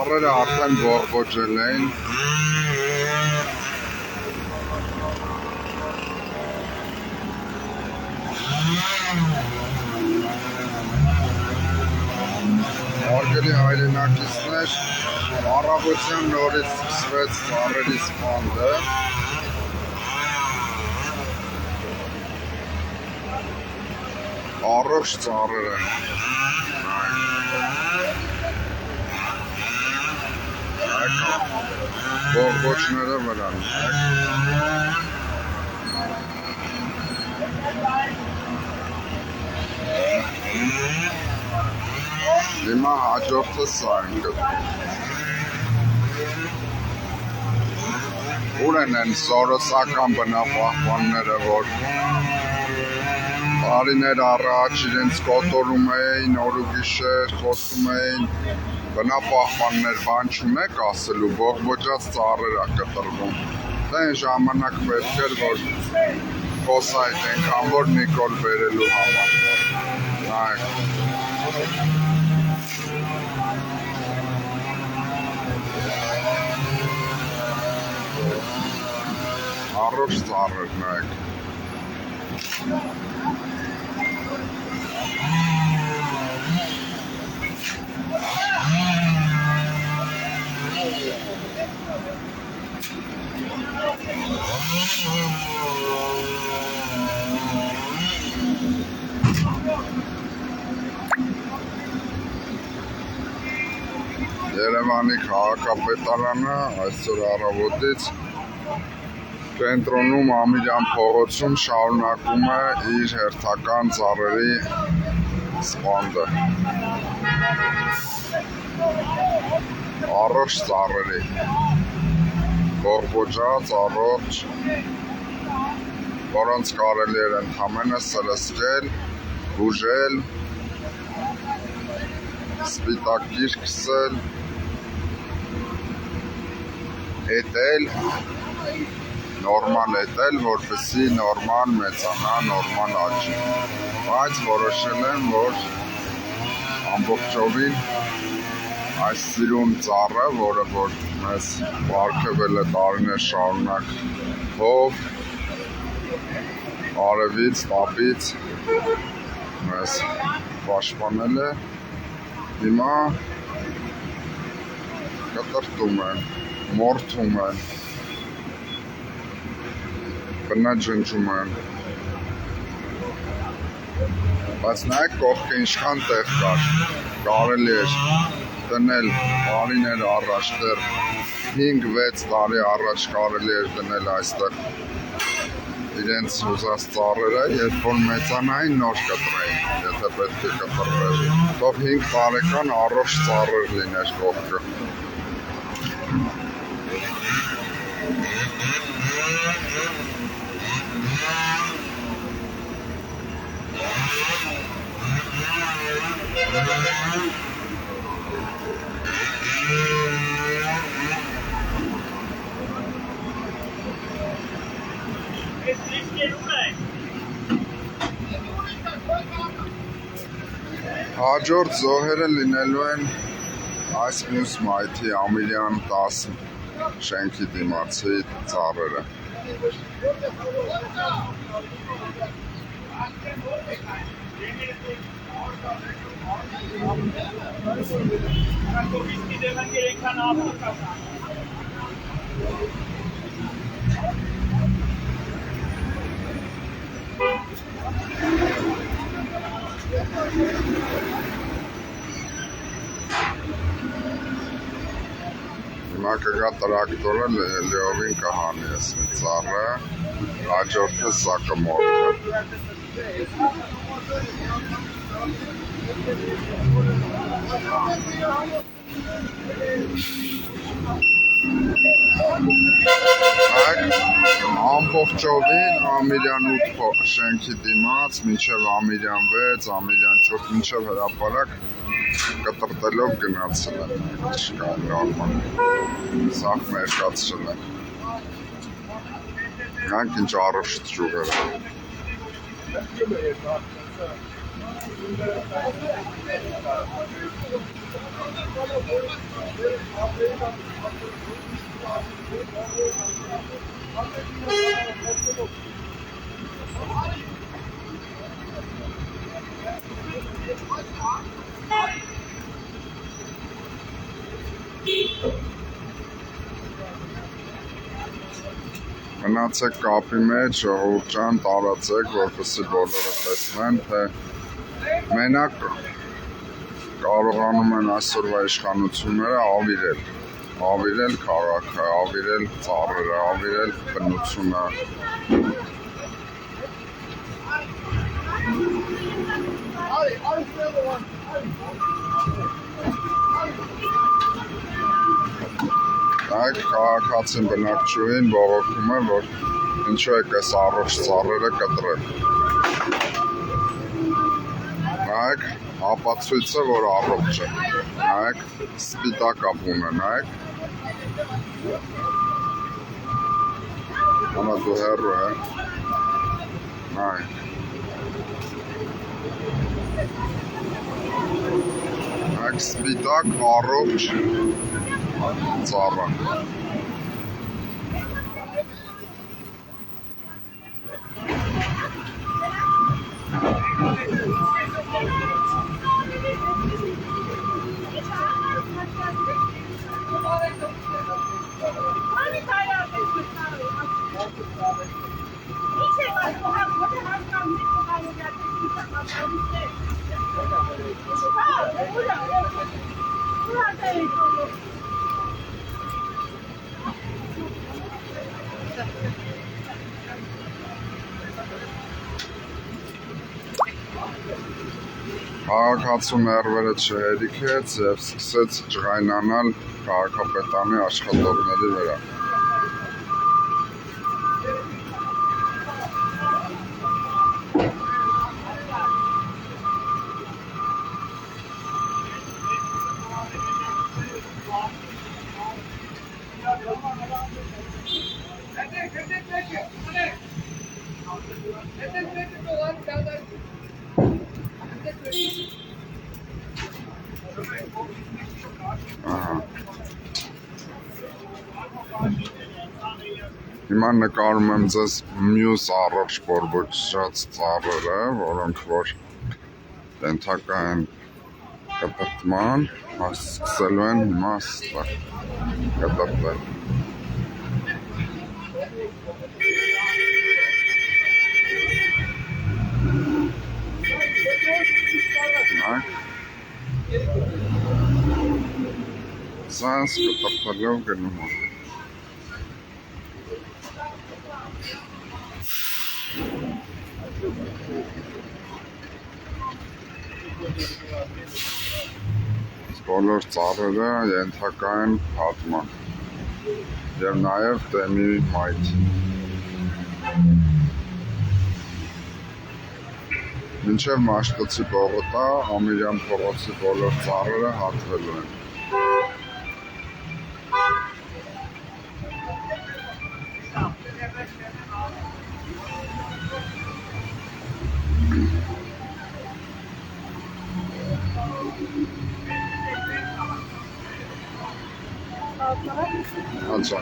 ծառերը արդեն բողբոջել էին։ Հարգելի հայրենակիցներ, առավոտյան նորից սկսվեց ծառերի սպանդը։ Առողջ ծառեր են։ Բողբոջները վրան։ Հիմա հաջորդը սա են գտնում։ Ուր են սորոսական բնապահպանները, որ տարիներ առաջ իրենց կոտորում էին, օր ու գիշեր խոսում էին, բնապահպաններ բան չունեք ասելու, բողբոջած ծառեր ա կտրվում։ Դա այն ժամանակ պետք էր, որ խոսայք այնքան, որ Նիկոլ բերելու համար։ Նայեք։ Առողջ ծառեր, նայեք։ Երևանի քաղաքապետարանը այսօր առավոտից կենտրոնում Ամիրյան փողոցում շարունակում է իր հերթական ծառերի սպանդը։ Առողջ ծառերի, բողբոջած, առողջ, որոնց կարելի էր ընդամենը սրսկել, բուժել, սպիտակ գիր քսել, էտել, նորմալ էտել, որպեսզի նորմալ մեծանա, նորմալ աճի։ Բայց որոշել եմ, որ ամբողջովին այս սիրուն ծառը, որը որ մեզ պարգևել է տարիներ շարունակ հող, արևից, տապից մեզ պաշտպանել է, հիմա կտրտում են, մորթում են, բնաջնջում են, բայց նայեք կողքը ինչքան տեղ կար, կարելի էր դնել տարիներ առաջ, դեռ 5-6 տարի առաջ կարելի էր դնել այստեղ իրենց ուզած ծառերը, երբ որ մեծանային նոր կտրեին, եթե պետք է կտրվեր, թող 5 տարեկան առողջ ծառեր լիներ կողքը։ Հաջորդ զոհերը լինելու են այս մյուս մայթի Ամիրյան 10 շենքի դիմացի ծառերը։ Հիմա կգա տրակտորը լիովին կհանի ես մի ծառը, հաջորդը սա կմորթը։ Ամբողջովին Ամիրյան 8 շենքի դիմաց, մինչև Ամիրյան 6, Ամիրյան 4, մինչև հրապարակ կտրտելով գնացել են, չկա նորմալ, սաղ մերկացրել են, նրանք ինչ առողջ ճյուղեր են։ Մնացեք կապի մեջ, ժողովուրդ ջան, տարածեք, որպեսզի բոլորը տեսնեն, թե մենակ կարողանում են այսօրվա իշխանությունները ավիրել քաղաքը, ավիրել ծառերը, ավիրել բնությունը։ Այդ քաղաքացին բնակչուհին բողոքում է, որ ինչու եք այս առողջ ծառերը կտրել։ Նայեք, ապացույցը, որ առողջ է։ Նայեք, սպիտակ ապուն է, նայեք։ Անա դու հեռու է։ Նայեք։ Նայեք, սպիտակ, առողջ ծառը։ Քաղաքացու ներվերը չհերիքեց և սկսեց ջղայնանալ քաղաքապետարանի աշխատողների վրա։ Հիմա նկարում եմ ձեզ մյուս առողջ բորբոքսած ծառերը, որոնք որ ենթակա են կտրատման, սկսելու են հիմա կտրատվել։ Սանց կտրատվելով գնում է։ Բոլոր ծառերը ենթակա են փաթման և նաև դեմի մայթի։ Մինչև Մաշտոցի պողոտա Ամիրյան փողոցի բոլոր ծառերը հատվելու են։ अच्छा